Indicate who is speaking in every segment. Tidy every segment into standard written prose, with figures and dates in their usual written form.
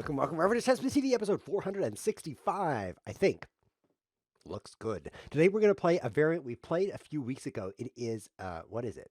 Speaker 1: Welcome, welcome, to ChessWhiz TV episode 465, I think. Looks good. Today we're going to play a variant we played a few weeks ago. It is, what is it?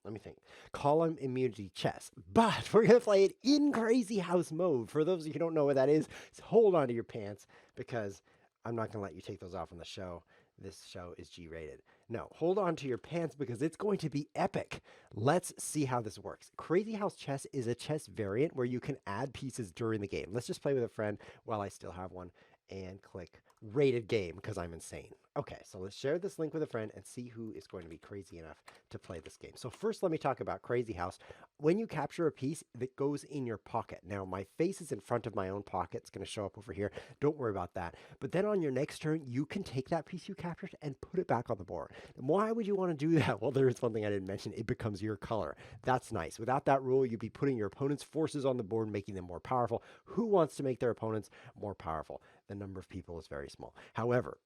Speaker 1: Let me think. Column immunity chess. But we're going to play it in Crazyhouse mode. For those of you who don't know what that is, hold on to your pants because I'm not going to let you take those off on the show. This show is G-rated. No, hold on to your pants because it's going to be epic. Let's see how this works. Crazyhouse Chess is a chess variant where you can add pieces during the game. Let's just play with a friend while I still have one and click rated game because I'm insane. Okay, so let's share this link with a friend and see who is going to be crazy enough to play this game. So first, let me talk about Crazyhouse. When you capture a piece, that goes in your pocket. Now, my face is in front of my own pocket. It's going to show up over here. Don't worry about that. But then on your next turn, you can take that piece you captured and put it back on the board. And why would you want to do that? Well, there is one thing I didn't mention. It becomes your color. That's nice. Without that rule, you'd be putting your opponent's forces on the board, making them more powerful. Who wants to make their opponents more powerful? The number of people is very small. However,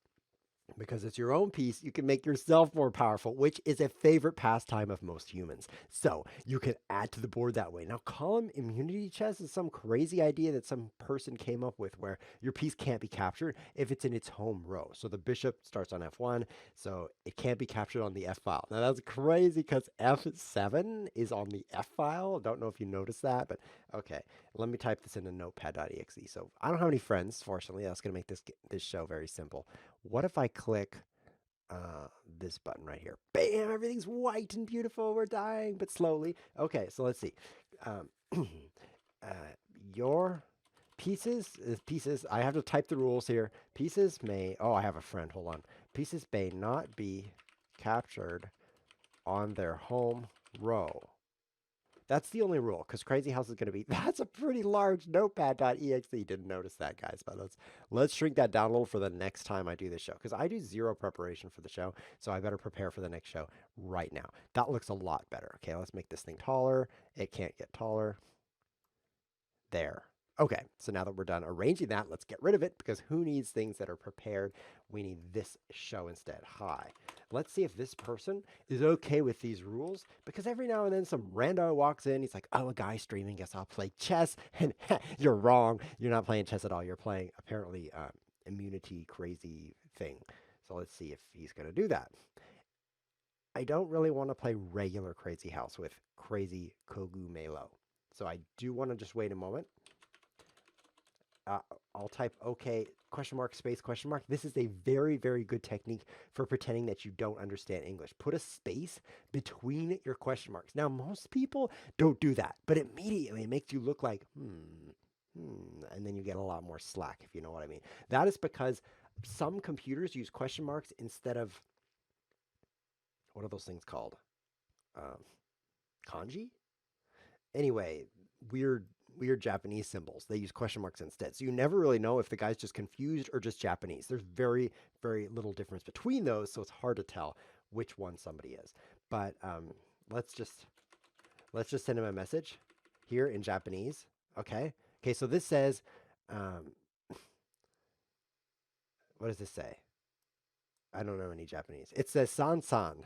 Speaker 1: because it's your own piece, you can make yourself more powerful, which is a favorite pastime of most humans. So you can add to the board that way. Now, column immunity chess is some crazy idea that some person came up with where your piece can't be captured if it's in its home row. So the bishop starts on F1, so it can't be captured on the F file. Now, that's crazy because F7 is on the F file. Don't know if you noticed that, but okay. Let me type this into notepad.exe. So I don't have any friends, fortunately. That's going to make this show very simple. What if I click this button right here? Bam! Everything's white and beautiful. We're dying, but slowly. Okay, so let's see. Your pieces, I have to type the rules here. Pieces may, oh, I have a friend. Hold on. Pieces may not be captured on their home row. That's the only rule, because Crazyhouse is going to be, that's a pretty large notepad.exe. Didn't notice that, guys, but let's shrink that down a little for the next time I do this show, because I do zero preparation for the show, so I better prepare for the next show right now. That looks a lot better. Okay, let's make this thing taller. It can't get taller. There. Okay, so now that we're done arranging that, let's get rid of it, because who needs things that are prepared? We need this show instead. Hi. Let's see if this person is okay with these rules, because every now and then some rando walks in. He's like, oh, a guy streaming, guess I'll play chess. And you're wrong. You're not playing chess at all. You're playing, apparently, immunity crazy thing. So let's see if he's going to do that. I don't really want to play regular Crazyhouse with crazy cogumelo. So I do want to just wait a moment. I'll type OK, question mark, space, question mark. This is a very, very good technique for pretending that you don't understand English. Put a space between your question marks. Now, most people don't do that, but immediately it makes you look like, and then you get a lot more slack, if you know what I mean. That is because some computers use question marks instead of, what are those things called? Kanji? Anyway, weird Japanese symbols. They use question marks instead. So you never really know if the guy's just confused or just Japanese. There's very, very little difference between those, so it's hard to tell which one somebody is. But let's just send him a message here in Japanese. Okay. Okay, so this says, what does this say? I don't know any Japanese. It says san-san,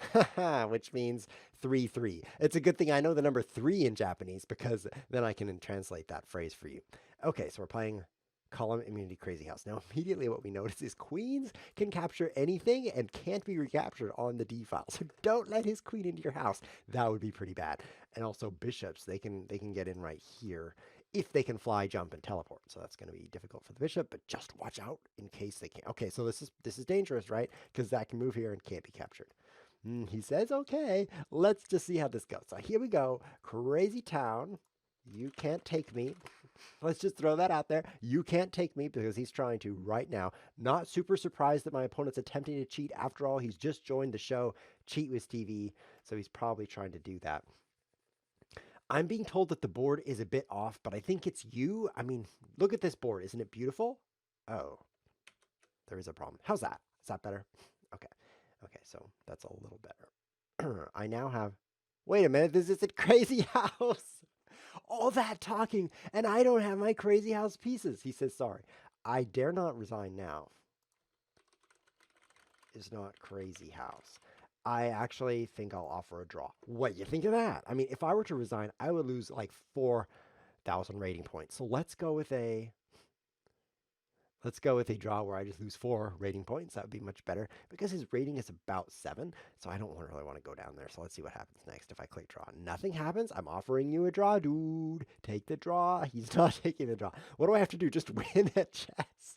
Speaker 1: which means 3-3. It's a good thing I know the number 3 in Japanese because then I can translate that phrase for you. Okay, so we're playing column immunity Crazyhouse. Now, immediately what we notice is queens can capture anything and can't be recaptured on the D file. So don't let his queen into your house. That would be pretty bad. And also bishops, they can get in right here if they can fly, jump, and teleport. So that's going to be difficult for the bishop, but just watch out in case they can't. Okay, so this is dangerous, right? Because that can move here and can't be captured. He says, okay, let's just see how this goes. So here we go. Crazy town. You can't take me. Let's just throw that out there. You can't take me because he's trying to right now. Not super surprised that my opponent's attempting to cheat. After all, he's just joined the show, ChessWhiz TV, so he's probably trying to do that. I'm being told that the board is a bit off, but I think it's you. I mean, look at this board. Isn't it beautiful? Oh, there is a problem. How's that? Is that better? Okay. Okay, so that's a little better. I now have... Wait a minute, this is a Crazyhouse. All that talking, and I don't have my Crazyhouse pieces. He says, sorry. I dare not resign now. Is not Crazyhouse. I actually think I'll offer a draw. What do you think of that? I mean, if I were to resign, I would lose like 4 1,000 rating points. So let's go with a draw where I just lose 4 rating points. That would be much better because his rating is about 7. So I don't really want to go down there. So let's see what happens next if I click draw. Nothing happens. I'm offering you a draw, dude. Take the draw. He's not taking the draw. What do I have to do? Just win at chess.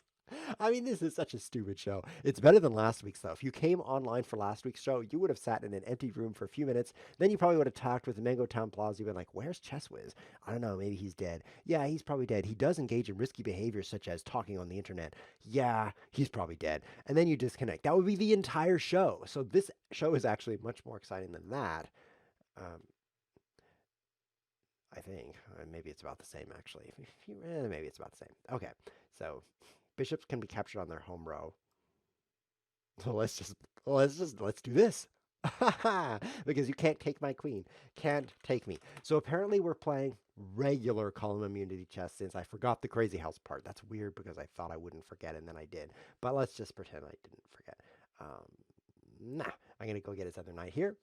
Speaker 1: I mean, this is such a stupid show. It's better than last week's, though. If you came online for last week's show, you would have sat in an empty room for a few minutes. Then you probably would have talked with Mango Town Plaza. You've been like, where's ChessWhiz? I don't know. Maybe he's dead. Yeah, he's probably dead. He does engage in risky behaviors such as talking on the internet. Yeah, he's probably dead. And then you disconnect. That would be the entire show. So this show is actually much more exciting than that. I think. Maybe it's about the same, actually. Maybe it's about the same. Okay, so bishops can be captured on their home row. So let's do this. Because you can't take my queen. Can't take me. So apparently we're playing regular column immunity chess since I forgot the Crazyhouse part. That's weird because I thought I wouldn't forget and then I did. But let's just pretend I didn't forget. Nah, I'm going to go get his other knight here.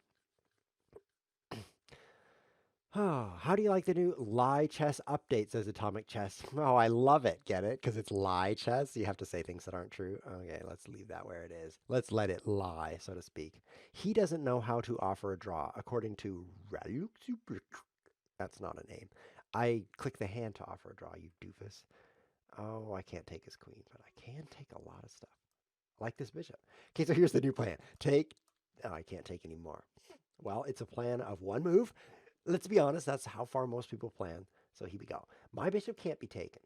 Speaker 1: Oh, how do you like the new lie chess update, says Atomic Chess. Oh, I love it. Get it? Because it's lie chess. You have to say things that aren't true. Okay, let's leave that where it is. Let's let it lie, so to speak. He doesn't know how to offer a draw, according to Raluk. That's not a name. I click the hand to offer a draw, you doofus. Oh, I can't take his queen, but I can take a lot of stuff. Like this bishop. Okay, so here's the new plan. Take... Oh, I can't take anymore. Well, it's a plan of one move. Let's be honest, that's how far most people plan. So here we go. My bishop can't be taken.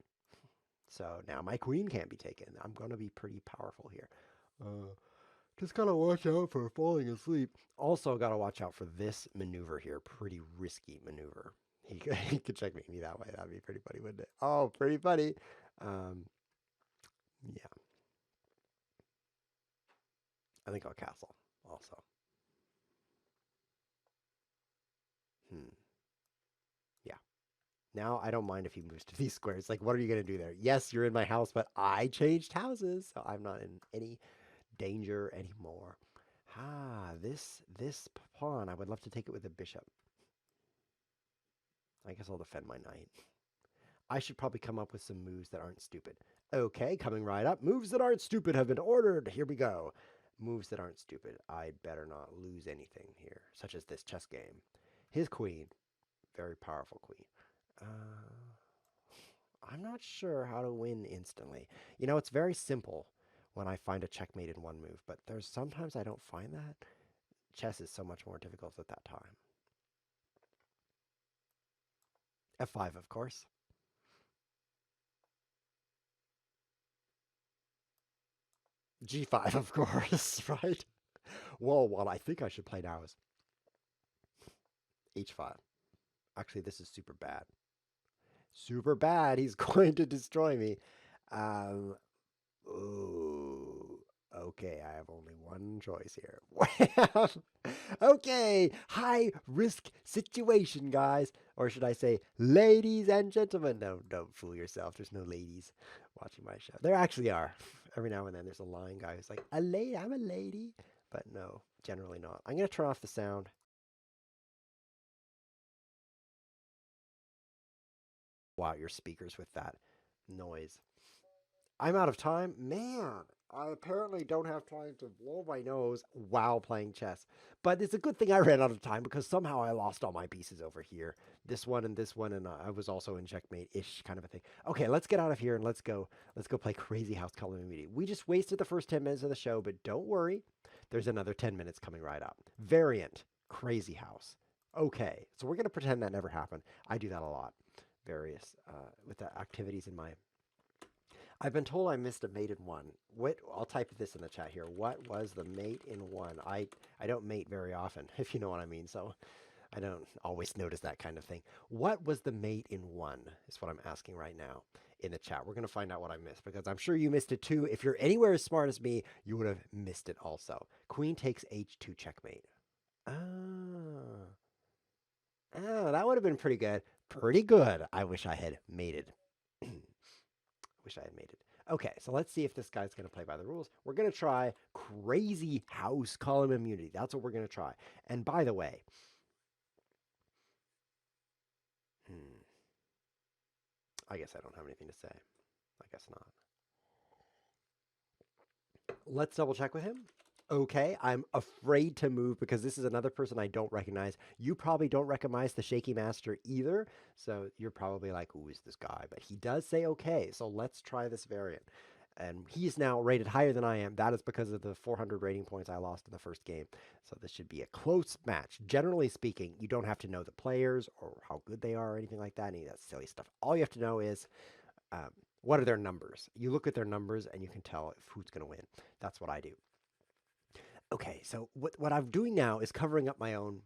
Speaker 1: So now my queen can't be taken. I'm going to be pretty powerful here. Just got to watch out for falling asleep. Also got to watch out for this maneuver here. Pretty risky maneuver. He could checkmate me that way. That'd be pretty funny, wouldn't it? Oh, pretty funny. Yeah. I think I'll castle also. Yeah. Now I don't mind if he moves to these squares. Like, what are you going to do there? Yes, you're in my house, but I changed houses, so I'm not in any danger anymore. This pawn, I would love to take it with a bishop. I guess I'll defend my knight. I should probably come up with some moves that aren't stupid. Okay, coming right up. Moves that aren't stupid have been ordered. Here we go. Moves that aren't stupid. I'd better not lose anything here, such as this chess game. His queen, very powerful queen. I'm not sure how to win instantly. You know, it's very simple when I find a checkmate in one move, but there's sometimes I don't find that. Chess is so much more difficult at that time. F5, of course. G5, of course, right? Whoa, what I think I should play now is H5. Actually, this is super bad. Super bad. He's going to destroy me. Ooh. Okay, I have only one choice here. Okay, high risk situation, guys. Or should I say, ladies and gentlemen? No, don't fool yourself. There's no ladies watching my show. There actually are. Every now and then there's a lying guy who's like, a lady, I'm a lady. But no, generally not. I'm going to turn off the sound. Wow, your speakers with that noise. I'm out of time. Man, I apparently don't have time to blow my nose while playing chess. But it's a good thing I ran out of time because somehow I lost all my pieces over here. This one, and I was also in checkmate-ish kind of a thing. Okay, let's get out of here and let's go play Crazyhouse Calamity. We just wasted the first 10 minutes of the show, but don't worry. There's another 10 minutes coming right up. Variant, Crazyhouse. Okay, so we're going to pretend that never happened. I do that a lot. Various, with the activities in my... I've been told I missed a mate in one. I'll type this in the chat here. What was the mate in one? I don't mate very often, if you know what I mean. So I don't always notice that kind of thing. What was the mate in one is what I'm asking right now in the chat. We're going to find out what I missed because I'm sure you missed it too. If you're anywhere as smart as me, you would have missed it also. Queen takes h2 checkmate. Oh, that would have been pretty good. Pretty good. I wish I had mated. Wish I had made it. Okay, so let's see if this guy's going to play by the rules. We're going to try Crazyhouse column immunity. That's what we're going to try. And by the way, I guess I don't have anything to say. I guess not. Let's double check with him. Okay, I'm afraid to move because this is another person I don't recognize. You probably don't recognize the Shaky Master either, so you're probably like, who is this guy? But he does say okay, so let's try this variant. And he's now rated higher than I am. That is because of the 400 rating points I lost in the first game. So this should be a close match. Generally speaking, you don't have to know the players or how good they are or anything like that, any of that silly stuff. All you have to know is um, what are their numbers. You look at their numbers and you can tell if who's going to win. That's what I do. Okay, so what I'm doing now is covering up my own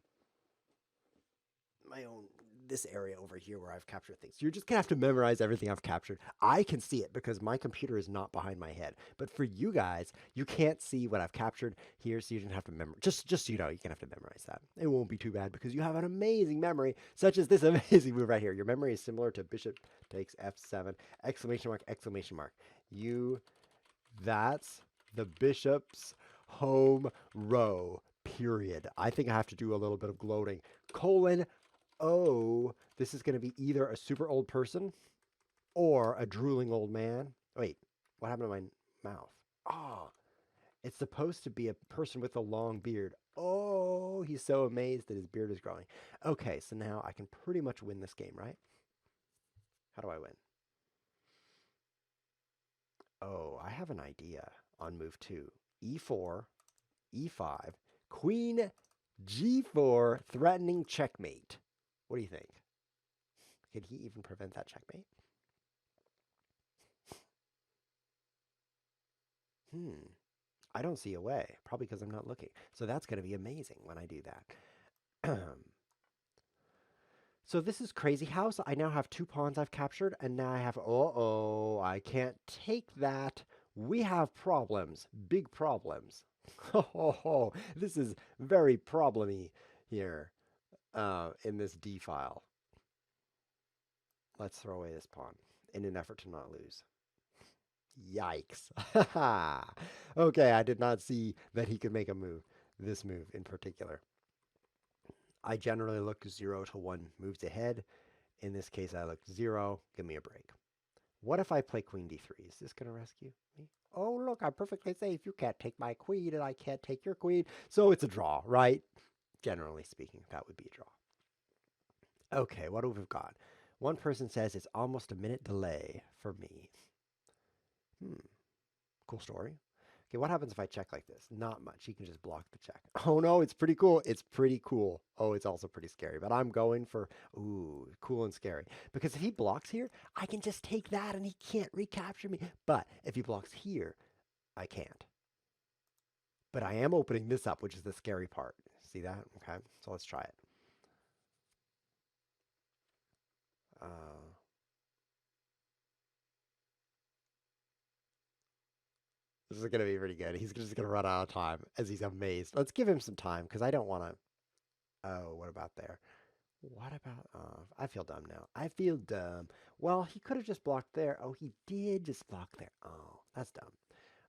Speaker 1: this area over here where I've captured things. You're just gonna have to memorize everything I've captured. I can see it because my computer is not behind my head. But for you guys, you can't see what I've captured here, so you don't have to memorize. Just so you know, you can have to memorize that. It won't be too bad because you have an amazing memory, such as this amazing move right here. Your memory is similar to bishop takes f7, exclamation mark, exclamation mark. That's the bishop's home row, period. I think I have to do a little bit of gloating. Colon, oh, this is going to be either a super old person or a drooling old man. Wait, what happened to my mouth? Oh, it's supposed to be a person with a long beard. Oh, he's so amazed that his beard is growing. Okay, so now I can pretty much win this game, right? How do I win? Oh, I have an idea on move 2. E4, E5, Queen G4, threatening checkmate. What do you think? Can he even prevent that checkmate? I don't see a way, probably because I'm not looking. So that's going to be amazing when I do that. So this is Crazyhouse. I now have 2 pawns I've captured, and now I have, uh-oh, I can't take that. We have problems, big problems. Oh, this is very problemy here in this D file. Let's throw away this pawn in an effort to not lose. Yikes. Okay, I did not see that he could make a move, this move in particular. I generally look 0 to 1 moves ahead. In this case, I look 0. Give me a break. What if I play queen d3? Is this going to rescue me? Oh, look, I'm perfectly safe. You can't take my queen, and I can't take your queen. So it's a draw, right? Generally speaking, that would be a draw. Okay, what have we got? One person says it's almost a minute delay for me. Cool story. Okay, what happens if I check like this? Not much. He can just block the check. Oh no, it's pretty cool. It's pretty cool. Oh, it's also pretty scary. But I'm going for, ooh, cool and scary. Because if he blocks here, I can just take that and he can't recapture me. But if he blocks here, I can't. But I am opening this up, which is the scary part. See that? Okay, so let's try it. This is going to be pretty good. He's just going to run out of time as he's amazed. Let's give him some time because I don't want to. Oh, what about there? What about, I feel dumb now. I feel dumb. Well, he could have just blocked there. Oh, he did just block there. Oh, that's dumb.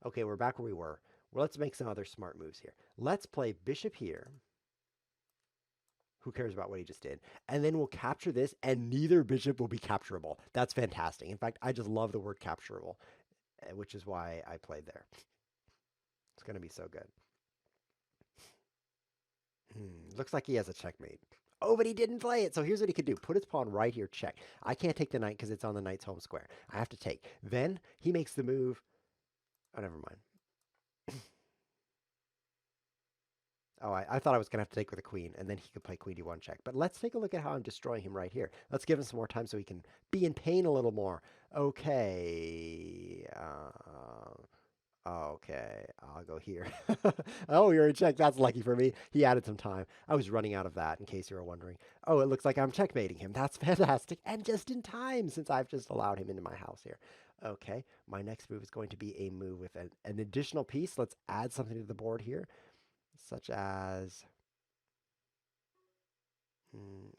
Speaker 1: Okay, we're back where we were. Well, let's make some other smart moves here. Let's play bishop here. Who cares about what he just did? And then we'll capture this, and neither bishop will be capturable. That's fantastic. In fact, I just love the word capturable, which is why I played there. It's going to be so good. Looks like he has a checkmate. Oh, but he didn't play it. So here's what he could do. Put his pawn right here, check. I can't take the knight because it's on the knight's home square. I have to take. Then he makes the move. Oh, never mind. Oh, I thought I was going to have to take with a queen, and then he could play queen d1 check. But let's take a look at how I'm destroying him right here. Let's give him some more time so he can be in pain a little more. Okay. Okay, I'll go here. Oh, you're in check. That's lucky for me. He added some time. I was running out of that, in case you were wondering. Oh, it looks like I'm checkmating him. That's fantastic. And just in time, since I've just allowed him into my house here. Okay, my next move is going to be a move with an additional piece. Let's add something to the board here, such as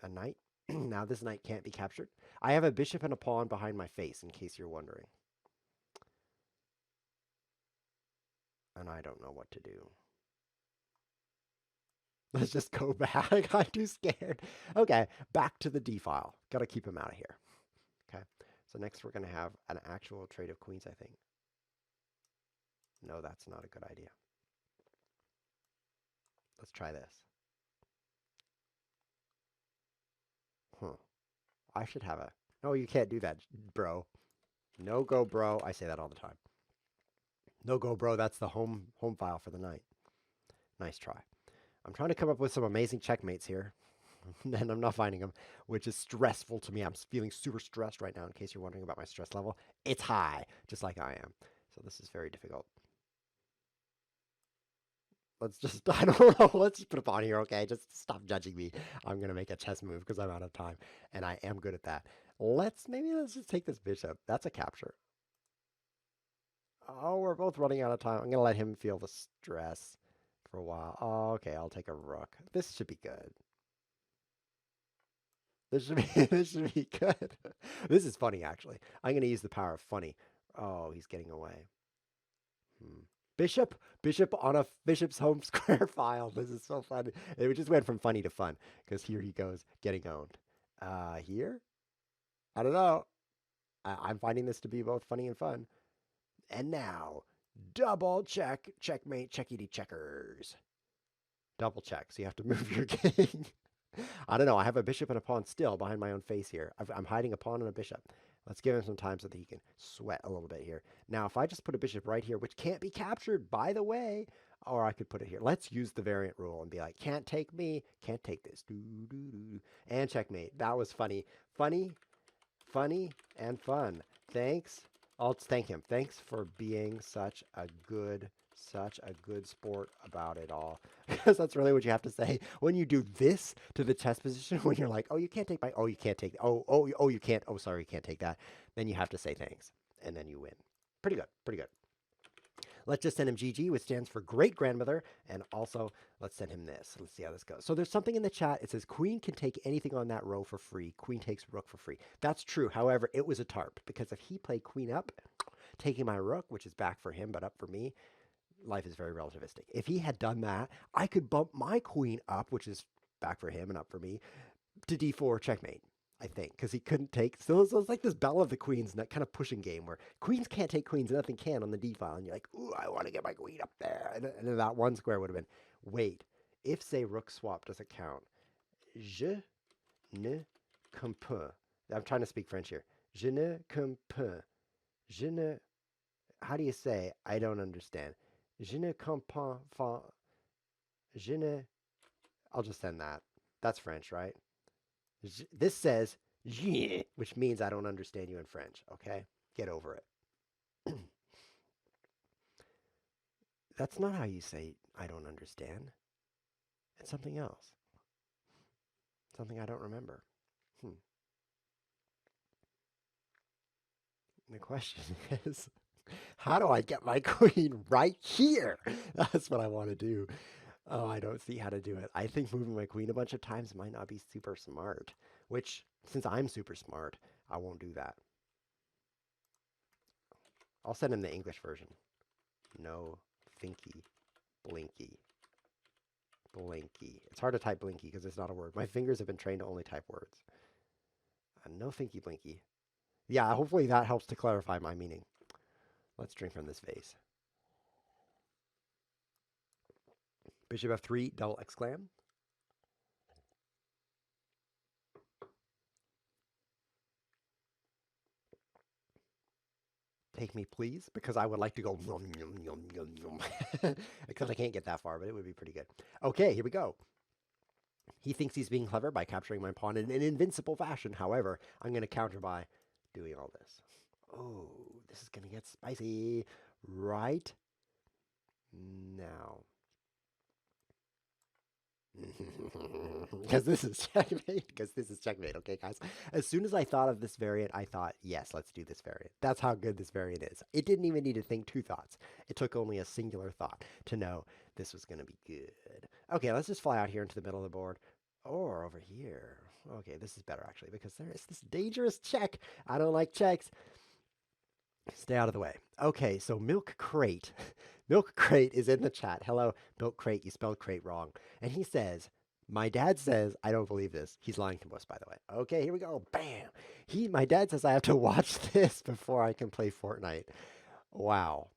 Speaker 1: a knight. Now this knight can't be captured. I have a bishop and a pawn behind my face, in case you're wondering. And I don't know what to do. Let's just go back. I'm too scared. Okay, back to the D file. Got to keep him out of here. Okay, So next we're going to have an actual trade of queens, I think. No, that's not a good idea. Let's try this. I should have a... No, you can't do that, bro. No go, bro. I say that all the time. No go, bro. That's the home file for the night. Nice try. I'm trying to come up with some amazing checkmates here. And I'm not finding them, which is stressful to me. I'm feeling super stressed right now, in case you're wondering about my stress level. It's high, just like I am. So this is very difficult. Let's just, I don't know, let's just put a pawn here, okay? Just stop judging me. I'm going to make a chess move because I'm out of time, and I am good at that. Maybe let's just take this bishop. That's a capture. Oh, we're both running out of time. I'm going to let him feel the stress for a while. Oh, okay, I'll take a rook. This should be good. This should be this should be good. This is funny, actually. I'm going to use the power of funny. Oh, he's getting away. Bishop on a bishop's home square file. This is so fun. It just went from funny to fun because here he goes getting owned. Here? I don't know. I'm finding this to be both funny and fun. And now, double check, checkmate, checkity checkers. Double check, so you have to move your king. I don't know. I have a bishop and a pawn still behind my own face here. I'm hiding a pawn and a bishop. Let's give him some time so that he can sweat a little bit here. Now, if I just put a bishop right here, which can't be captured, by the way, or I could put it here. Let's use the variant rule and be like, can't take me, can't take this. And checkmate. That was funny. Funny, and fun. Thanks. I'll thank him. Thanks for being such a good sport about it all. Because that's really what you have to say when you do this to the chess position. When you're like, oh, you can't take my, oh, you can't take, oh, you can't, oh, sorry, you can't take that. Then you have to say thanks, and then you win. Pretty good, pretty good. Let's just send him GG, which stands for great grandmother, and also let's send him this. Let's see how this goes. So there's something in the chat. It says queen can take anything on that row for free. Queen takes rook for free. That's true. However, it was a tarp because if he played queen up, taking my rook, which is back for him but up for me, life is very relativistic. If he had done that, I could bump my queen up, which is back for him and up for me, to d4 checkmate, I think, because he couldn't take. So it's like this battle of the queens and that kind of pushing game where queens can't take queens and nothing can on the d file. And you're like, ooh, I want to get my queen up there. And then that one square would have been, wait, if, say, rook swap doesn't count, je ne comprends. I'm trying to speak French here. Je ne comprends. Je ne, how do you say, I don't understand? Je ne comprends pas. Je ne, I'll just send that. That's French, right? This says, which means I don't understand you in French, okay? Get over it. That's not how you say I don't understand. It's something else. Something I don't remember. The question is, how do I get my queen right here? That's what I want to do. Oh, I don't see how to do it. I think moving my queen a bunch of times might not be super smart, which, since I'm super smart, I won't do that. I'll send him the English version. No thinky, blinky, blinky. It's hard to type blinky because it's not a word. My fingers have been trained to only type words. No thinky, blinky. Yeah, hopefully that helps to clarify my meaning. Let's drink from this vase. Bishop f3, double exclam. Take me, please, because I would like to go yum, yum, yum, yum, yum. Except I can't get that far, but it would be pretty good. Okay, here we go. He thinks he's being clever by capturing my pawn in an invincible fashion. However, I'm going to counter by doing all this. Oh, this is going to get spicy right now. Because this is checkmate. Because this is checkmate. Okay, guys. As soon as I thought of this variant, I thought, yes, let's do this variant. That's how good this variant is. It didn't even need to think two thoughts. It took only a singular thought to know this was going to be good. Okay, let's just fly out here into the middle of the board. Or over here. Okay, this is better actually because there is this dangerous check. I don't like checks. Stay out of the way. Okay, so Milk Crate. Milk Crate is in the chat. Hello, Milk Crate. You spelled crate wrong. And he says, My dad says, I don't believe this. He's lying to us, by the way. Okay, here we go. Bam. My dad says I have to watch this before I can play Fortnite. Wow.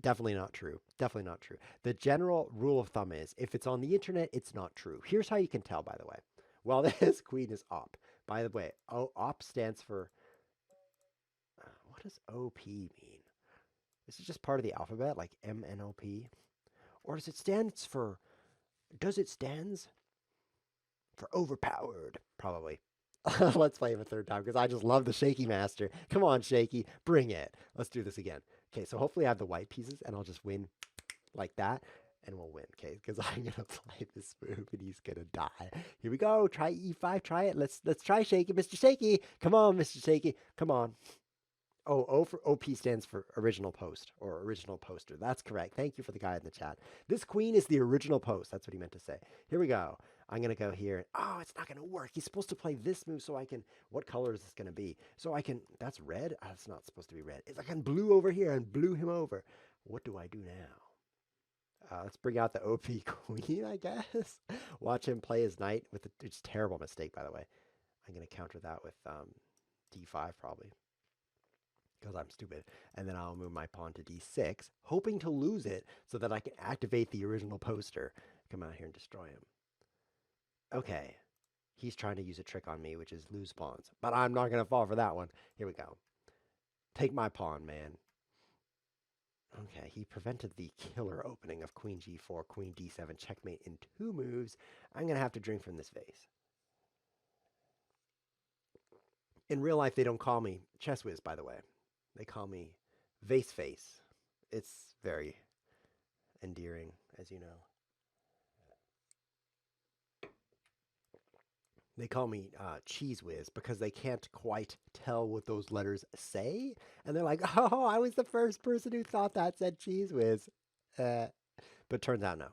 Speaker 1: Definitely not true. Definitely not true. The general rule of thumb is if it's on the internet, it's not true. Here's how you can tell, by the way. Well, this queen is op. By the way, op stands for, what does OP mean? Is it just part of the alphabet, like MNOP? Or does it stands for overpowered? Probably. Let's play him a third time because I just love the Shaky Master. Come on, Shaky, bring it. Let's do this again. Okay, so hopefully I have the white pieces and I'll just win like that and we'll win, okay? Because I'm gonna play this move and he's gonna die. Here we go. Try E5. Try it. Let's try Shaky, Mr. Shaky. Come on, Mr. Shaky. Come on. Oh, O for OP stands for original post or original poster. That's correct. Thank you for the guy in the chat. This queen is the original post. That's what he meant to say. Here we go. I'm going to go here. Oh, it's not going to work. He's supposed to play this move so I can, what color is this going to be? So I can, that's red? Oh, it's not supposed to be red. It's like I'm blue over here and blew him over. What do I do now? Let's bring out the OP queen, I guess. Watch him play his knight with a, it's a terrible mistake, by the way. I'm going to counter that with D5 probably because I'm stupid. And then I'll move my pawn to D6, hoping to lose it so that I can activate the original poster. Come out here and destroy him. Okay. He's trying to use a trick on me, which is lose pawns. But I'm not going to fall for that one. Here we go. Take my pawn, man. Okay, he prevented the killer opening of queen g4, queen d7, checkmate in 2 moves. I'm going to have to drink from this vase. In real life, they don't call me ChessWhiz, by the way. They call me Vase Face. It's very endearing, as you know. They call me Cheese Whiz because they can't quite tell what those letters say. And they're like, oh, I was the first person who thought that said Cheese Whiz. But turns out, no,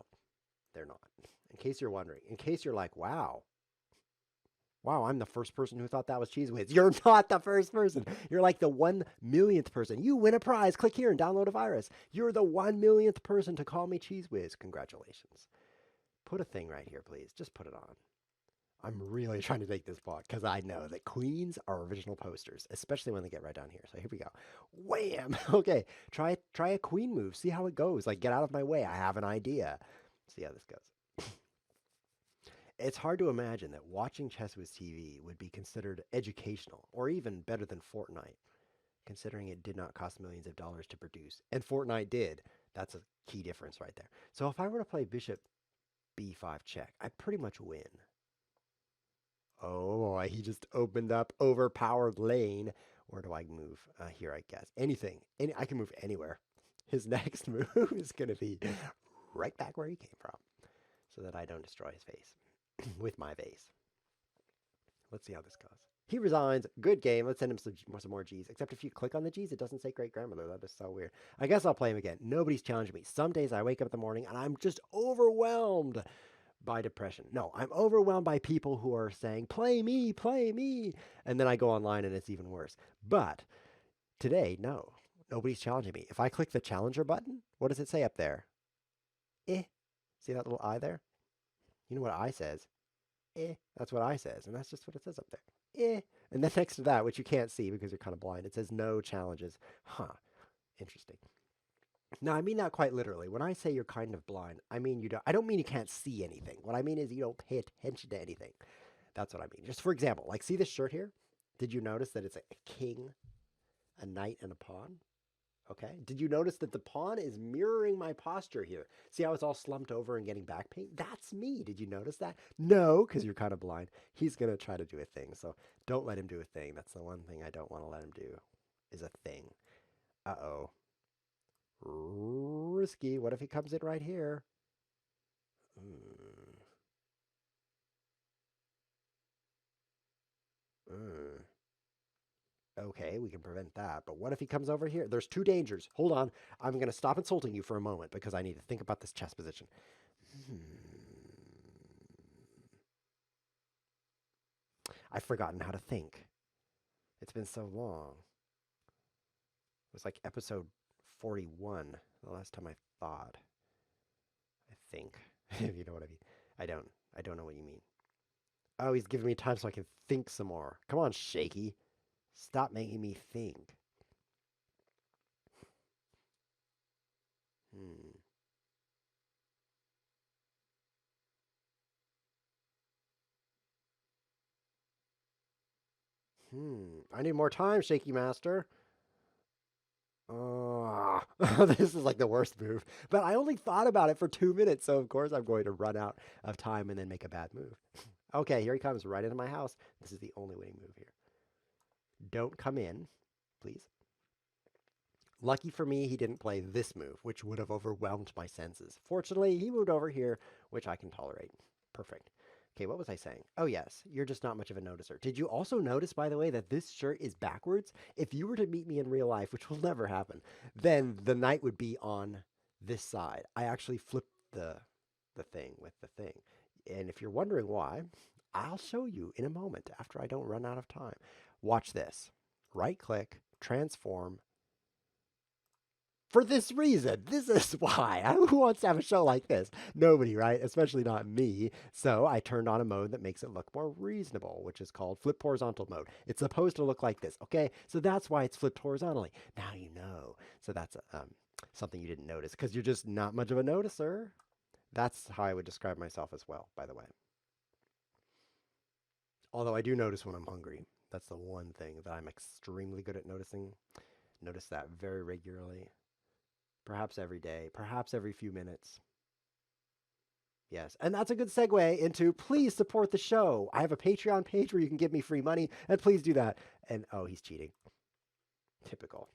Speaker 1: they're not. In case you're wondering, in case you're like, wow, I'm the first person who thought that was Cheese Whiz. You're not the first person. You're like the 1,000,000th person. You win a prize. Click here and download a virus. You're the 1,000,000th person to call me Cheese Whiz. Congratulations. Put a thing right here, please. Just put it on. I'm really trying to take this block because I know that queens are original posters, especially when they get right down here. So here we go. Wham! Okay, try a queen move. See how it goes. Like, get out of my way. I have an idea. See how this goes. It's hard to imagine that watching ChessWhiz TV would be considered educational or even better than Fortnite, considering it did not cost millions of dollars to produce. And Fortnite did. That's a key difference right there. So if I were to play bishop b5 check, I pretty much win. Oh, he just opened up overpowered lane. Where do I move? Here, I guess. Anything. I can move anywhere. His next move is going to be right back where he came from so that I don't destroy his vase with my vase. Let's see how this goes. He resigns. Good game. Let's send him some more G's. Except if you click on the G's, it doesn't say great grandmother. That is so weird. I guess I'll play him again. Nobody's challenging me. Some days I wake up in the morning and I'm just overwhelmed by depression. No, I'm overwhelmed by people who are saying, play me, play me. And then I go online and it's even worse. But today, no, nobody's challenging me. If I click the challenger button, what does it say up there? Eh. See that little I there? You know what I says? Eh. That's what I says. And that's just what it says up there. Eh. And then next to that, which you can't see because you're kind of blind, it says no challenges. Huh. Interesting. No, I mean that quite literally. When I say you're kind of blind, I mean you don't. I don't mean you can't see anything. What I mean is you don't pay attention to anything. That's what I mean. Just for example, like see this shirt here? Did you notice that it's a king, a knight, and a pawn? Okay. Did you notice that the pawn is mirroring my posture here? See how it's all slumped over and getting back pain? That's me. Did you notice that? No, because you're kind of blind. He's going to try to do a thing. So don't let him do a thing. That's the one thing I don't want to let him do is a thing. Uh-oh. Risky. What if he comes in right here? Mm. Mm. Okay, we can prevent that. But what if he comes over here? There's 2 dangers. Hold on. I'm going to stop insulting you for a moment because I need to think about this chess position. I've forgotten how to think. It's been so long. It was like episode 41 the last time I thought. I think, if you know what I mean. I don't. I don't know what you mean. Oh, he's giving me time so I can think some more. Come on, Shaky. Stop making me think. Hmm. I need more time, Shaky Master. Oh, this is like the worst move. But I only thought about it for 2 minutes, so of course I'm going to run out of time and then make a bad move. Okay, here he comes right into my house. This is the only winning move here. Don't come in, please. Lucky for me, he didn't play this move, which would have overwhelmed my senses. Fortunately, he moved over here, which I can tolerate. Perfect. Okay, what was I saying? Oh, yes, you're just not much of a noticer. Did you also notice, by the way, that this shirt is backwards? If you were to meet me in real life, which will never happen, then the knight would be on this side. I actually flipped the thing with the thing. And if you're wondering why, I'll show you in a moment after I don't run out of time. Watch this. Right click, transform, for this reason. This is why. Who wants to have a show like this? Nobody, right? Especially not me. So I turned on a mode that makes it look more reasonable, which is called flip horizontal mode. It's supposed to look like this, okay? So that's why it's flipped horizontally. Now you know. So that's something you didn't notice because you're just not much of a noticer. That's how I would describe myself as well, by the way. Although I do notice when I'm hungry. That's the one thing that I'm extremely good at noticing. Notice that very regularly. Perhaps every day, perhaps every few minutes. Yes, and that's a good segue into please support the show. I have a Patreon page where you can give me free money, and please do that. And oh, he's cheating. Typical.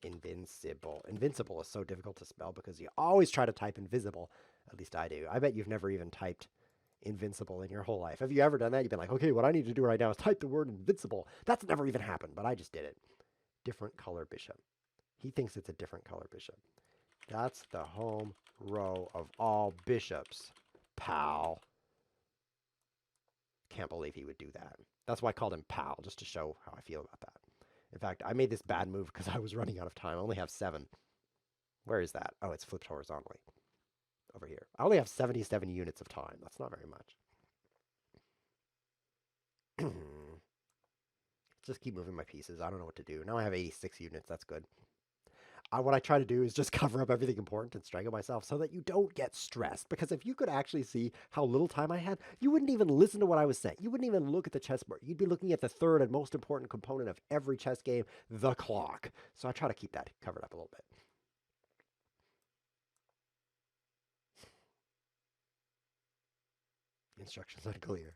Speaker 1: Invincible. Invincible is so difficult to spell because you always try to type invisible. At least I do. I bet you've never even typed invincible in your whole life. Have you ever done that? You've been like, okay, what I need to do right now is type the word invincible. That's never even happened, but I just did it. Different color bishop. He thinks it's a different color bishop. That's the home row of all bishops, pal. Can't believe he would do that. That's why I called him pal, just to show how I feel about that. In fact, I made this bad move because I was running out of time. I only have 7. Where is that? Oh, it's flipped horizontally. Over here. I only have 77 units of time. That's not very much. Just keep moving my pieces. I don't know what to do. Now I have 86 units. That's good. What I try to do is just cover up everything important and strangle myself so that you don't get stressed. Because if you could actually see how little time I had, you wouldn't even listen to what I was saying. You wouldn't even look at the chessboard. You'd be looking at the third and most important component of every chess game, the clock. So I try to keep that covered up a little bit. Instructions unclear.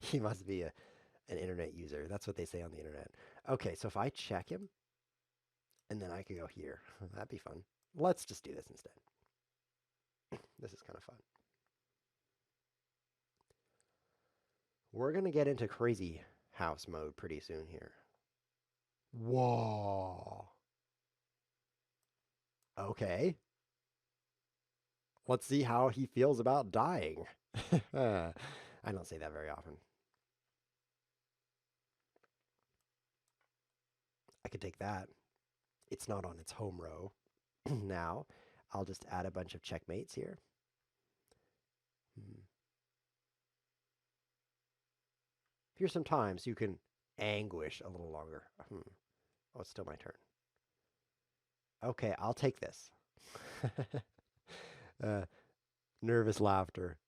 Speaker 1: He must be an internet user. That's what they say on the internet. Okay, so if I check him, and then I could go here. That'd be fun. Let's just do this instead. This is kind of fun. We're going to get into crazy house mode pretty soon here. Whoa. Okay. Let's see how he feels about dying. I don't say that very often. I could take that. It's not on its home row. Now, I'll just add a bunch of checkmates here. Here's some time so you can anguish a little longer. Oh, it's still my turn. Okay, I'll take this. Nervous laughter.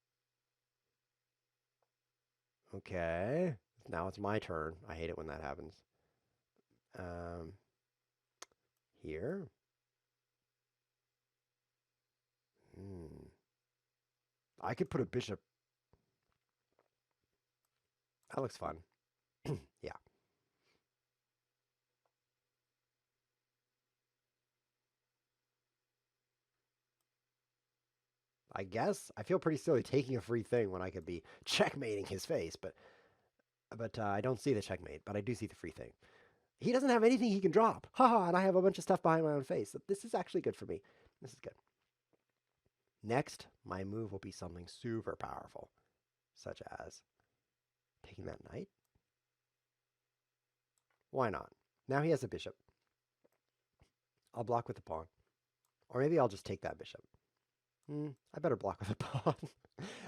Speaker 1: Okay, now it's my turn. I hate it when that happens. Here. I could put a bishop. That looks fun. Yeah. I guess I feel pretty silly taking a free thing when I could be checkmating his face, but I don't see the checkmate, but I do see the free thing. He doesn't have anything he can drop. Haha, and I have a bunch of stuff behind my own face. So this is actually good for me. This is good. Next, my move will be something super powerful, such as taking that knight. Why not? Now he has a bishop. I'll block with the pawn. Or maybe I'll just take that bishop. I better block with a pawn.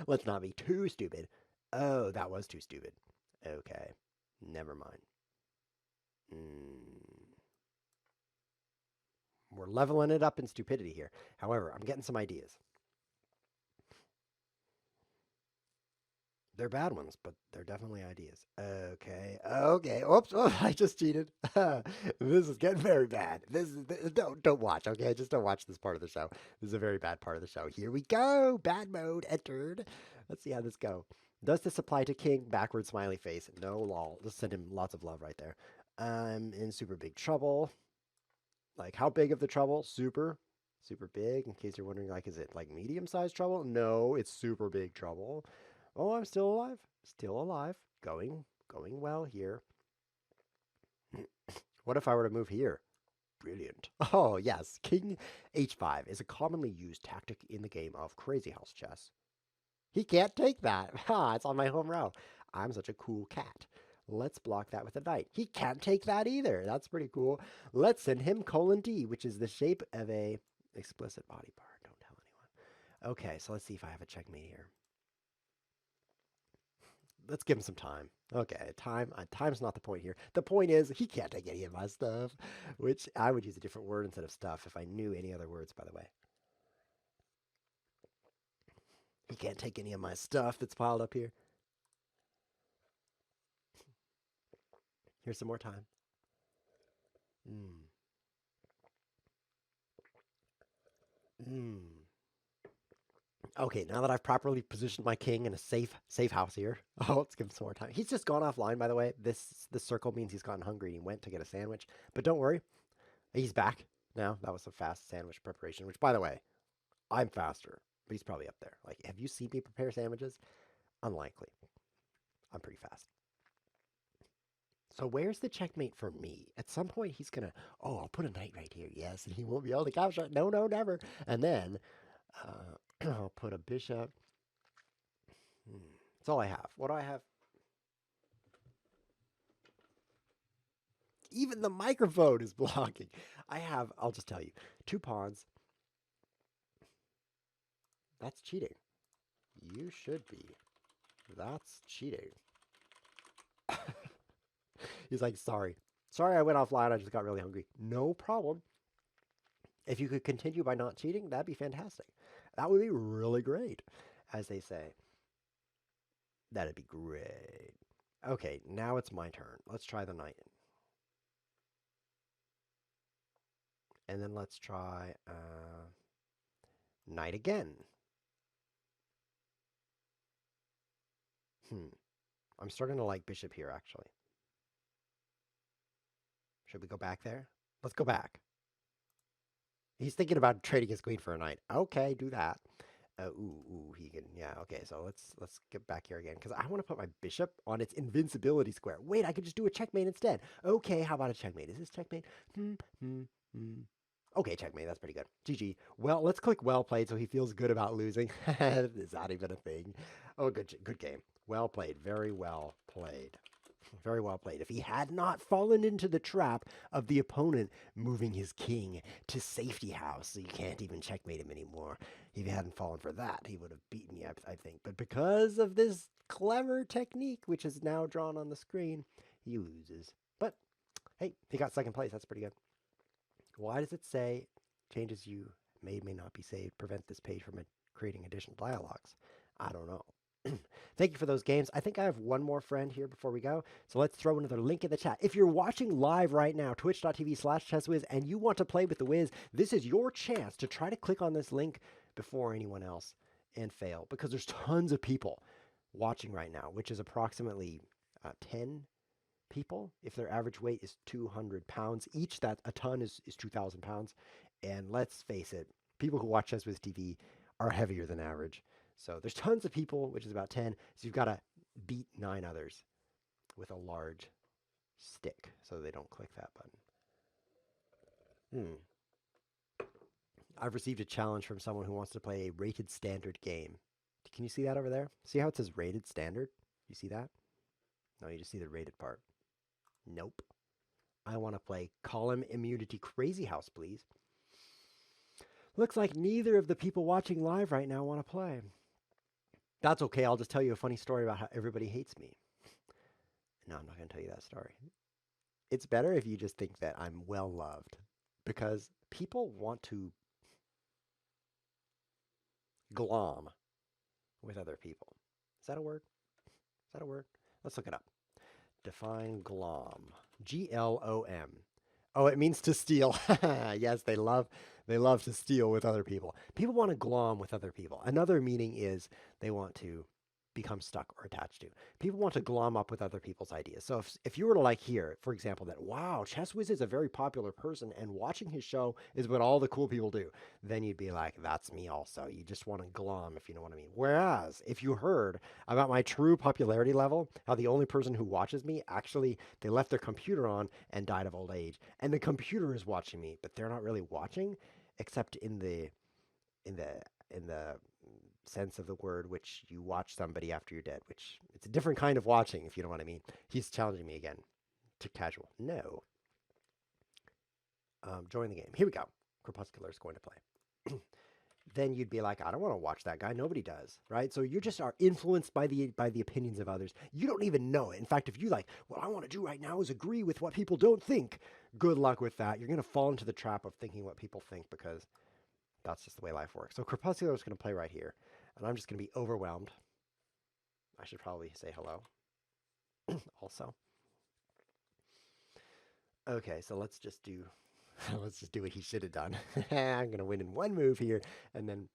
Speaker 1: Let's not be too stupid. Oh, that was too stupid. Okay, never mind. We're leveling it up in stupidity here. However, I'm getting some ideas. They're bad ones, but they're definitely ideas. Okay. Oops, oh, I just cheated. This is getting very bad. Don't watch, okay? Just don't watch this part of the show. This is a very bad part of the show. Here we go. Bad mode entered. Let's see how this go. Does this apply to King? Backward smiley face. No lol. Just send him lots of love right there. I'm in super big trouble. Like, how big of the trouble? Super. Super big. In case you're wondering, like, is it like medium-sized trouble? No, it's super big trouble. Oh, I'm still alive. Still alive. Going well here. What if I were to move here? Brilliant. Oh, yes. King h5 is a commonly used tactic in the game of Crazyhouse chess. He can't take that. Ha, it's on my home row. I'm such a cool cat. Let's block that with a knight. He can't take that either. That's pretty cool. Let's send him colon D, which is the shape of a explicit body part. Don't tell anyone. Okay, so let's see if I have a checkmate here. Let's give him some time. Okay, time's not the point here. The point is he can't take any of my stuff, which I would use a different word instead of stuff if I knew any other words, by the way. He can't take any of my stuff that's piled up here. Here's some more time. Okay, now that I've properly positioned my king in a safe house here. Oh, let's give him some more time. He's just gone offline, by the way. This circle means he's gotten hungry and he went to get a sandwich. But don't worry, he's back now. That was a fast sandwich preparation, which, by the way, I'm faster, but he's probably up there. Like, have you seen me prepare sandwiches? Unlikely. I'm pretty fast. So where's the checkmate for me? At some point, he's gonna, oh, I'll put a knight right here. Yes, and he won't be able to capture it. No, never. And then I'll put a bishop. That's all I have. What do I have? Even the microphone is blocking. I'll just tell you, 2 pawns. That's cheating. You should be. That's cheating. He's like, sorry. Sorry I went offline. I just got really hungry. No problem. If you could continue by not cheating, that'd be fantastic. That would be really great, as they say. That'd be great. Okay, now it's my turn. Let's try the knight. And then let's try knight again. I'm starting to like bishop here, actually. Should we go back there? Let's go back. He's thinking about trading his queen for a knight. Okay, do that. He can. Yeah, okay. So let's get back here again because I want to put my bishop on its invincibility square. Wait, I could just do a checkmate instead. Okay, how about a checkmate? Is this checkmate? Okay, checkmate. That's pretty good. GG. Well, let's click well played so he feels good about losing. Is that even a thing? Oh, good game. Well played. Very well played. Very well played. If he had not fallen into the trap of the opponent moving his king to safety house, so you can't even checkmate him anymore. If he hadn't fallen for that, he would have beaten you, I think. But because of this clever technique, which is now drawn on the screen, he loses. But hey, he got second place. That's pretty good. Why does it say changes you may not be saved prevent this page from creating additional dialogues? I don't know. Thank you for those games. I think I have one more friend here before we go. So let's throw another link in the chat. If you're watching live right now, twitch.tv/ChessWhiz, and you want to play with the Wiz, this is your chance to try to click on this link before anyone else and fail. Because there's tons of people watching right now, which is approximately 10 people. If their average weight is 200 pounds each, that a ton is 2,000 pounds. And let's face it, people who watch ChessWhiz TV are heavier than average. So there's tons of people, which is about 10. So you've got to beat 9 others with a large stick so they don't click that button. I've received a challenge from someone who wants to play a rated standard game. Can you see that over there? See how it says rated standard? You see that? No, you just see the rated part. Nope. I want to play column immunity Crazyhouse, please. Looks like neither of the people watching live right now want to play. That's okay. I'll just tell you a funny story about how everybody hates me. No, I'm not going to tell you that story. It's better if you just think that I'm well loved because people want to glom with other people. Is that a word? Is that a word? Let's look it up. Define glom. Glom. Oh, it means to steal. Yes, they love to steal with other people. People want to glom with other people. Another meaning is they want to become stuck or attached to. People want to glom up with other people's ideas. So if you were to like hear, for example, that wow, ChessWhiz is a very popular person and watching his show is what all the cool people do, then you'd be like, that's me also. You just want to glom, if you know what I mean. Whereas if you heard about my true popularity level, how the only person who watches me actually they left their computer on and died of old age, and the computer is watching me, but they're not really watching, except in the in the in the sense of the word, which you watch somebody after you're dead, which it's a different kind of watching, if you know what I mean. He's challenging me again to casual. No. Join the game. Here we go. Crepuscular is going to play. Then you'd be like, I don't want to watch that guy. Nobody does, right? So you just are influenced by the opinions of others. You don't even know it. In fact, if you like, what I want to do right now is agree with what people don't think. Good luck with that. You're going to fall into the trap of thinking what people think because that's just the way life works. So Crepuscular is going to play right here, and I'm just going to be overwhelmed. I should probably say hello also. Okay, so let's just do what he should have done. I'm going to win in one move here, and then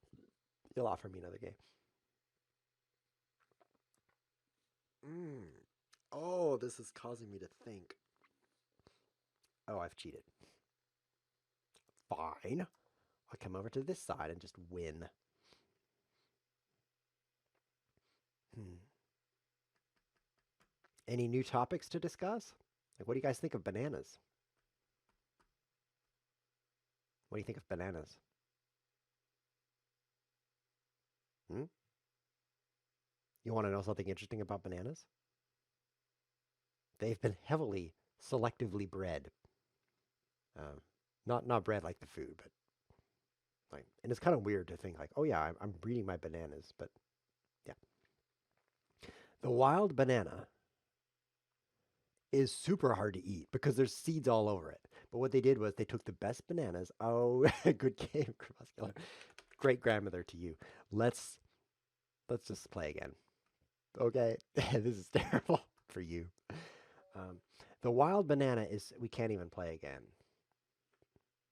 Speaker 1: he'll offer me another game. Oh, this is causing me to think. Oh, I've cheated. Fine. I'll come over to this side and just win. Any new topics to discuss? Like, what do you guys think of bananas? What do you think of bananas? You want to know something interesting about bananas? They've been heavily selectively bred. Not bred like the food, but like, and it's kind of weird to think like, oh yeah, I'm breeding my bananas, but yeah. The wild banana is super hard to eat because there's seeds all over it. But what they did was they took the best bananas. Oh, good game, Crepuscular. Great grandmother to you. Let's just play again. Okay, this is terrible for you. The wild banana is we can't even play again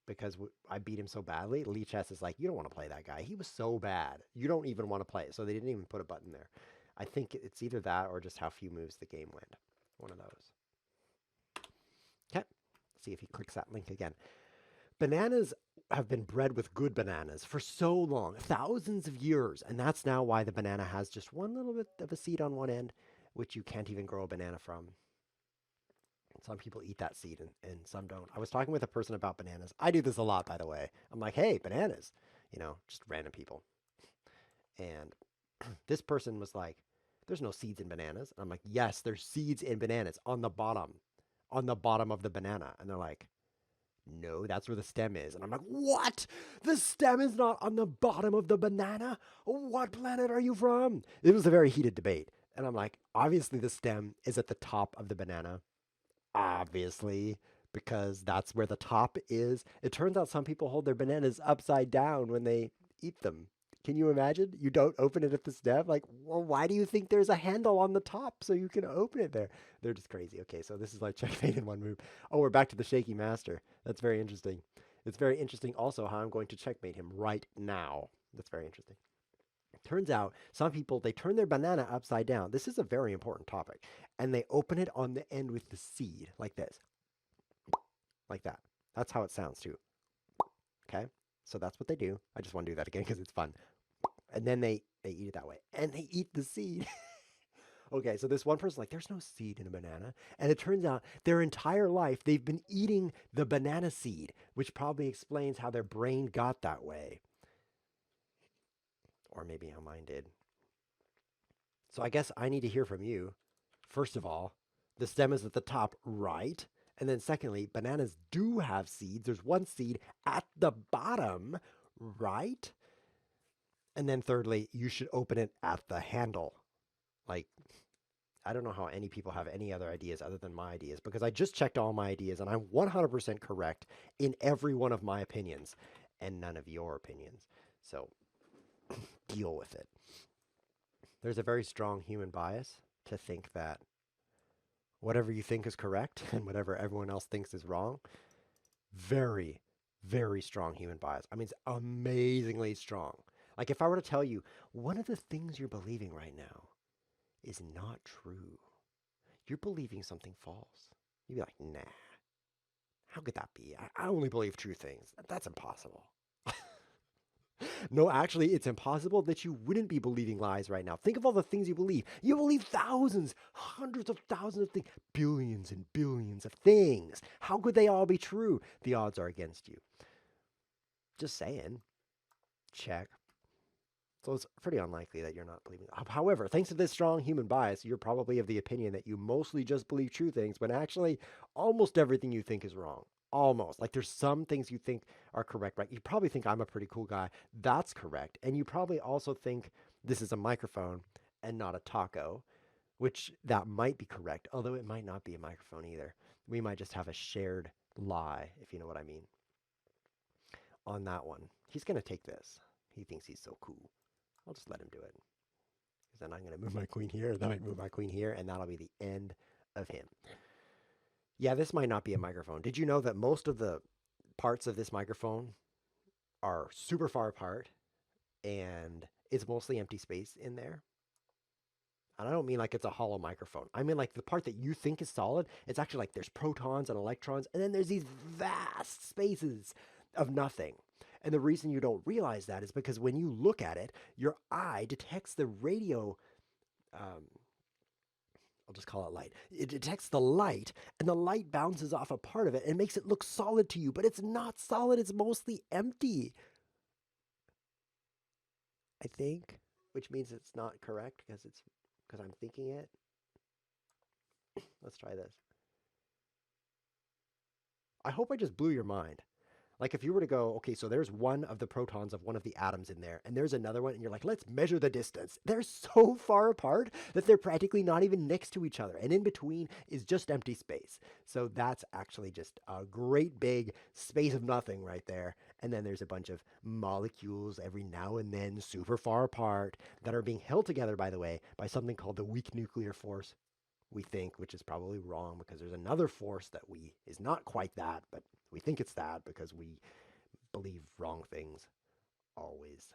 Speaker 1: because I beat him so badly. Lee Chess is like, you don't want to play that guy. He was so bad. You don't even want to play it. So they didn't even put a button there. I think it's either that or just how few moves the game went. One of those. Okay, see if he clicks that link again. Bananas have been bred with good bananas for so long, thousands of years, and that's now why the banana has just one little bit of a seed on one end, which you can't even grow a banana from. Some people eat that seed and some don't. I was talking with a person about bananas. I do this a lot, by the way. I'm like, hey, bananas, just random people. And this person was like, there's no seeds in bananas. And I'm like, yes, there's seeds in bananas on the bottom of the banana. And they're like, no, that's where the stem is. And I'm like, what? The stem is not on the bottom of the banana? What planet are you from? It was a very heated debate. And I'm like, obviously the stem is at the top of the banana. Obviously, because that's where the top is. It turns out some people hold their bananas upside down when they eat them. Can you imagine? You don't open it at the stem? Like, well, why do you think there's a handle on the top so you can open it there? They're just crazy. Okay, so this is like checkmate in one move. Oh, we're back to the shaky master. That's very interesting. It's very interesting also how I'm going to checkmate him right now. That's very interesting. Turns out some people, they turn their banana upside down. This is a very important topic. And they open it on the end with the seed, like this. Like that. That's how it sounds too. Okay? So that's what they do. I just want to do that again because it's fun. And then they eat it that way. And they eat the seed. Okay, so this one person's like, there's no seed in a banana. And it turns out their entire life they've been eating the banana seed, which probably explains how their brain got that way. Or maybe how mine did. So I guess I need to hear from you. First of all, the stem is at the top, right? And then secondly, bananas do have seeds. There's one seed at the bottom, right? And then thirdly, you should open it at the handle. Like, I don't know how any people have any other ideas other than my ideas because I just checked all my ideas and I'm 100% correct in every one of my opinions and none of your opinions. So deal with it. There's a very strong human bias to think that whatever you think is correct and whatever everyone else thinks is wrong. Very, very strong human bias. I mean, it's amazingly strong. Like if I were to tell you one of the things you're believing right now is not true, you're believing something false. You'd be like, nah, how could that be? I only believe true things. That's impossible. No, actually, it's impossible that you wouldn't be believing lies right now. Think of all the things you believe. You believe thousands, hundreds of thousands of things, billions and billions of things. How could they all be true? The odds are against you. Just saying. Check. So it's pretty unlikely that you're not believing. However, thanks to this strong human bias, you're probably of the opinion that you mostly just believe true things, when actually almost everything you think is wrong. Almost. Like there's some things you think are correct, right? You probably think I'm a pretty cool guy. That's correct. And you probably also think this is a microphone and not a taco, which that might be correct, although it might not be a microphone either. We might just have a shared lie, if you know what I mean. On that one, he's going to take this. He thinks he's so cool. I'll just let him do it. Because then I'm going to move my queen here, then I move my queen here, and that'll be the end of him. Yeah, this might not be a microphone. Did you know that most of the parts of this microphone are super far apart and it's mostly empty space in there? And I don't mean like it's a hollow microphone. I mean like the part that you think is solid, it's actually like there's protons and electrons, and then there's these vast spaces of nothing. And the reason you don't realize that is because when you look at it, your eye detects the radio, um, I'll just call it light. It detects the light, and the light bounces off a part of it and makes it look solid to you, but it's not solid. It's mostly empty, I think, which means it's not correct because I'm thinking it. Let's try this. I hope I just blew your mind. Like if you were to go, okay, so there's one of the protons of one of the atoms in there, and there's another one, and you're like, let's measure the distance. They're so far apart that they're practically not even next to each other. And in between is just empty space. So that's actually just a great big space of nothing right there. And then there's a bunch of molecules every now and then super far apart that are being held together, by the way, by something called the weak nuclear force, we think, which is probably wrong because there's another force that is not quite that, but we think it's that because we believe wrong things always.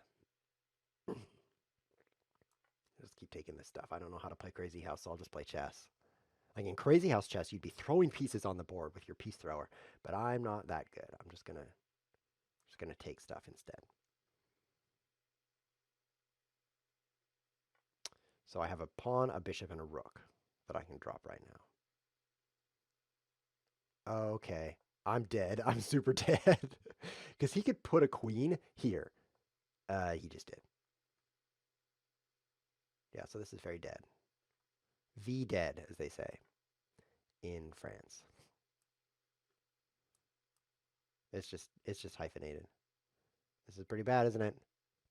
Speaker 1: Just keep taking this stuff. I don't know how to play Crazyhouse, so I'll just play chess. Like in Crazyhouse chess, you'd be throwing pieces on the board with your piece thrower, but I'm not that good. I'm just gonna take stuff instead. So I have a pawn, a bishop, and a rook that I can drop right now. Okay, I'm dead. I'm super dead. Because he could put a queen here. He just did. Yeah, so this is very dead. V dead, as they say in France. It's just hyphenated. This is pretty bad, isn't it?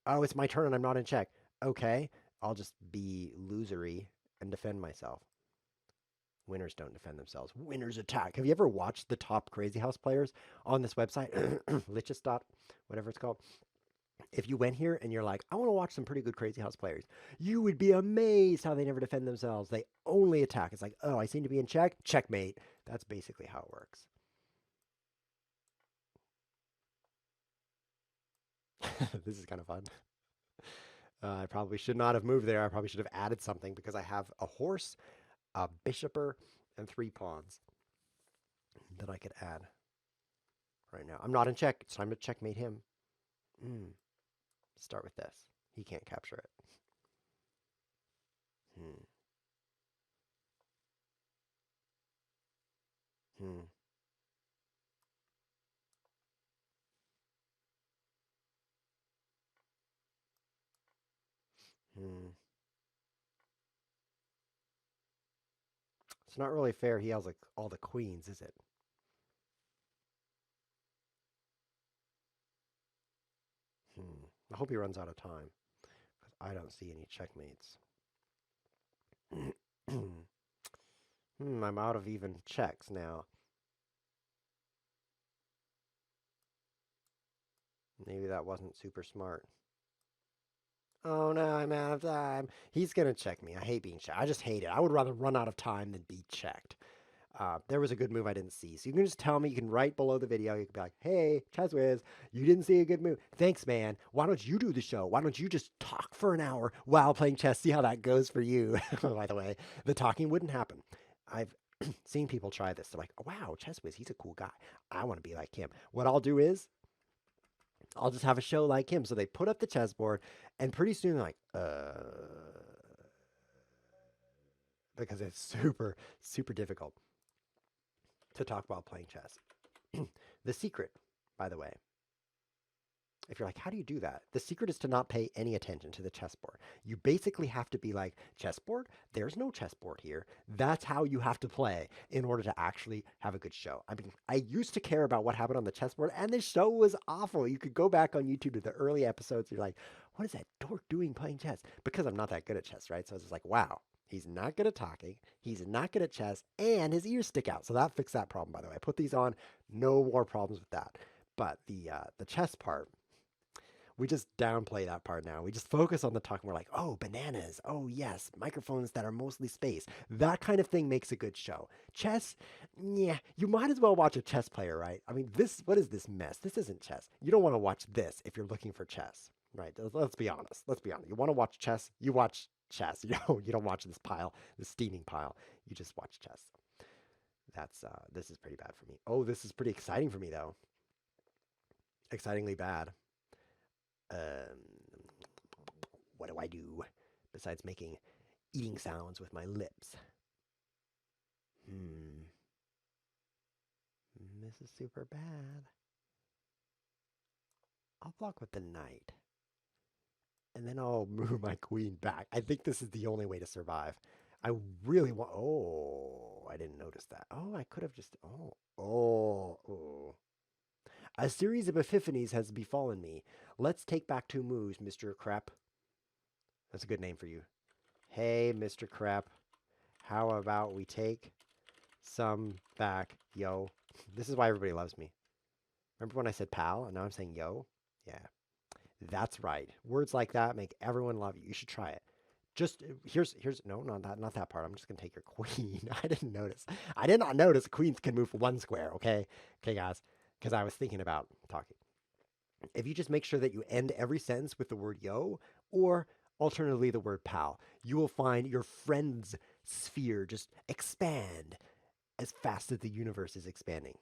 Speaker 1: Oh, it's my turn and I'm not in check. Okay, I'll just be losery and defend myself. Winners don't defend themselves. Winners attack. Have you ever watched the top Crazyhouse players on this website? Lichestop, whatever it's called. If you went here and you're like, I want to watch some pretty good Crazyhouse players, you would be amazed how they never defend themselves. They only attack. It's like, oh, I seem to be in check. Checkmate. That's basically how it works. This is kind of fun. I probably should not have moved there. I probably should have added something because I have a horse, a bishoper, and 3 pawns that I could add right now. I'm not in check. It's time to checkmate him. Start with this. He can't capture it. Hmm. Hmm. Hmm. It's not really fair. He has like all the queens, is it? I hope he runs out of time, because I don't see any checkmates. I'm out of even checks now. Maybe that wasn't super smart. Oh no, I'm out of time. He's gonna check me. I hate being checked. I just hate it. I would rather run out of time than be checked. There was a good move I didn't see. So you can just tell me, you can write below the video, you can be like, hey, ChessWhiz, you didn't see a good move. Thanks, man. Why don't you do the show? Why don't you just talk for an hour while playing chess? See how that goes for you. By the way, the talking wouldn't happen. I've seen people try this. They're like, oh, wow, ChessWhiz, he's a cool guy. I want to be like him. What I'll do is, I'll just have a show like him. So they put up the chessboard, and pretty soon they're like, because it's super, super difficult to talk while playing chess. The secret, by the way, if you're like, how do you do that? The secret is to not pay any attention to the chessboard. You basically have to be like, chessboard? There's no chessboard here. That's how you have to play in order to actually have a good show. I mean, I used to care about what happened on the chessboard, and the show was awful. You could go back on YouTube to the early episodes. You're like, what is that dork doing playing chess? Because I'm not that good at chess, right? So it's just like, wow. He's not good at talking. He's not good at chess, and his ears stick out. So that fixed that problem, by the way. I put these on, no more problems with that. But the chess part, we just downplay that part now. We just focus on the talking. We're like, oh, bananas. Oh, yes, microphones that are mostly space. That kind of thing makes a good show. Chess, yeah, you might as well watch a chess player, right? I mean, what is this mess? This isn't chess. You don't want to watch this if you're looking for chess, right? Let's be honest. Let's be honest. You want to watch chess? You watch chess. You don't watch this pile, this steaming pile. You just watch chess. This is pretty bad for me. Oh, this is pretty exciting for me, though. Excitingly bad. Um, what do I do besides making eating sounds with my lips? This is super bad. I'll block with the knight. And then I'll move my queen back. I think this is the only way to survive. I really want... Oh, I didn't notice that. Oh, I could have just... Oh. A series of epiphanies has befallen me. Let's take back 2 moves, Mr. Crap. That's a good name for you. Hey, Mr. Crap. How about we take some back, yo? This is why everybody loves me. Remember when I said pal, and now I'm saying yo? Yeah, that's right. Words like that make everyone love you. You should try it. Just here's no, not that part. I'm just gonna take your queen. I didn't notice. I did not notice queens can move 1 square. Okay, guys, because I was thinking about talking. If you just make sure that you end every sentence with the word yo, or alternatively the word pal, you will find your friend's sphere just expand as fast as the universe is expanding.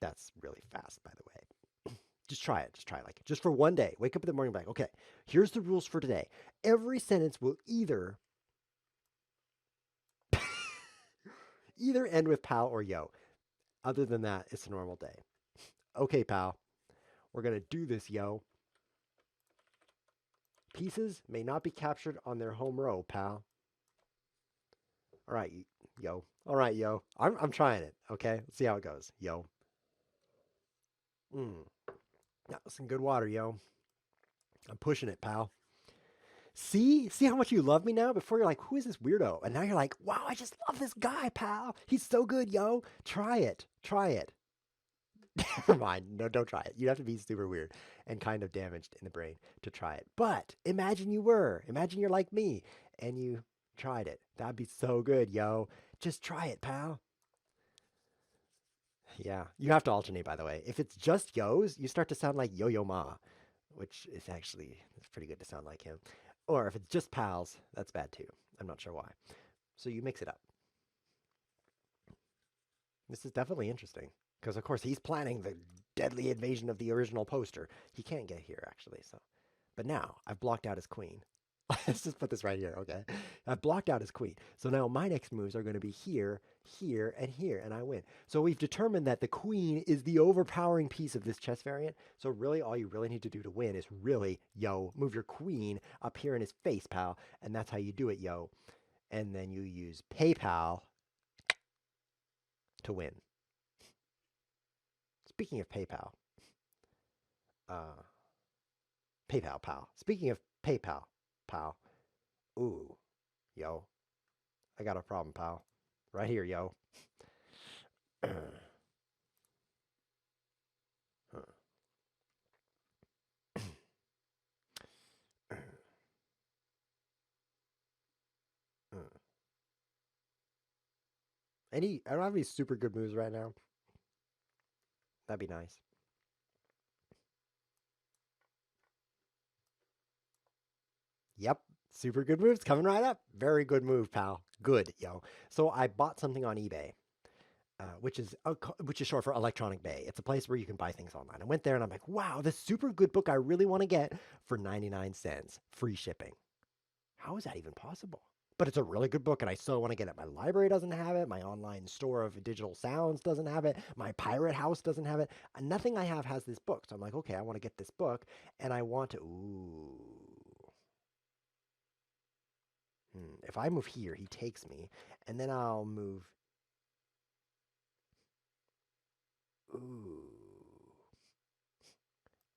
Speaker 1: That's really fast, by the way. Just try it. Just try it. Like, just for 1 day. Wake up in the morning and be like, okay, here's the rules for today. Every sentence will either end with pal or yo. Other than that, it's a normal day. Okay, pal. We're going to do this, yo. Pieces may not be captured on their home row, pal. All right, yo. All right, yo. I'm trying it, okay? Let's see how it goes, yo. That was some good water, yo. I'm pushing it, pal. See how much you love me now? Before you're like, who is this weirdo? And now you're like, wow, I just love this guy, pal. He's so good, yo. Try it. Never mind. No, don't try it. You have to be super weird and kind of damaged in the brain to try it. But imagine you were. Imagine you're like me and you tried it. That'd be so good, yo. Just try it, pal. Yeah. You have to alternate, by the way. If it's just yo's, you start to sound like Yo-Yo Ma, which is actually, it's pretty good to sound like him. Or if it's just pals, that's bad too. I'm not sure why. So you mix it up. This is definitely interesting. Because, of course, he's planning the deadly invasion of the original poster. He can't get here, actually. So, but now I've blocked out his queen. Let's just put this right here, okay? I've blocked out his queen. So now my next moves are going to be here, here, and here, and I win. So we've determined that the queen is the overpowering piece of this chess variant. So really, all you really need to do to win is really, yo, move your queen up here in his face, pal. And that's how you do it, yo. And then you use PayPal to win. Speaking of PayPal, uh, PayPal, pal. Speaking of PayPal, pal. Ooh, yo. I got a problem, pal. Right here, yo. I don't have any super good moves right now. That'd be nice. Yep. Super good moves coming right up. Very good move, pal. Good, yo. So I bought something on eBay, which is short for Electronic Bay. It's a place where you can buy things online. I went there and I'm like, wow, this super good book I really want to get for 99 cents, free shipping. How is that even possible? But it's a really good book and I still want to get it. My library doesn't have it. My online store of digital sounds doesn't have it. My pirate house doesn't have it. Nothing I have has this book. So I'm like, okay, I want to get this book and I want to. Ooh. If I move here, he takes me, and then I'll move. Ooh.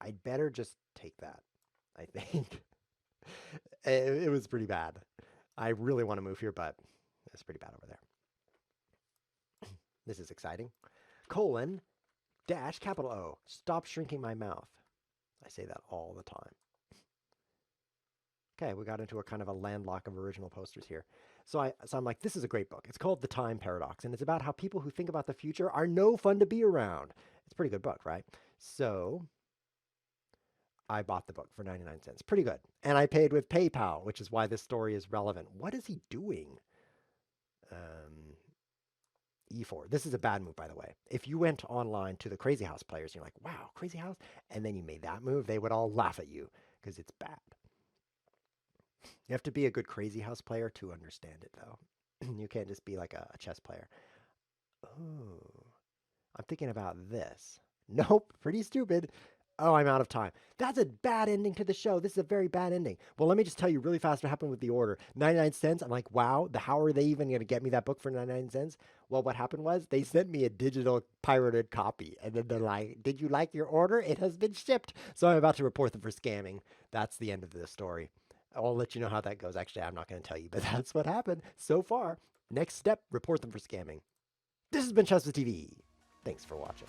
Speaker 1: I'd better just take that, I think. It was pretty bad. I really want to move here, but it's pretty bad over there. This is exciting. Colon, dash, capital O. Stop shrinking my mouth. I say that all the time. Okay, we got into a kind of a landlock of original posters here. So I'm like, this is a great book. It's called The Time Paradox, and it's about how people who think about the future are no fun to be around. It's a pretty good book, right? So I bought the book for 99 cents. Pretty good. And I paid with PayPal, which is why this story is relevant. What is he doing? E4. This is a bad move, by the way. If you went online to the Crazyhouse players, and you're like, wow, Crazyhouse, and then you made that move, they would all laugh at you because it's bad. You have to be a good Crazyhouse player to understand it, though. You can't just be like a chess player. Oh, I'm thinking about this. Nope, pretty stupid. Oh, I'm out of time. That's a bad ending to the show. This is a very bad ending. Well, let me just tell you really fast what happened with the order. 99 cents. I'm like, wow, how are they even going to get me that book for 99 cents? Well, what happened was they sent me a digital pirated copy. And then they're like, did you like your order? It has been shipped. So I'm about to report them for scamming. That's the end of the story. I'll let you know how that goes. Actually, I'm not going to tell you, but that's what happened so far. Next step, report them for scamming. This has been ChessWhiz TV. Thanks for watching.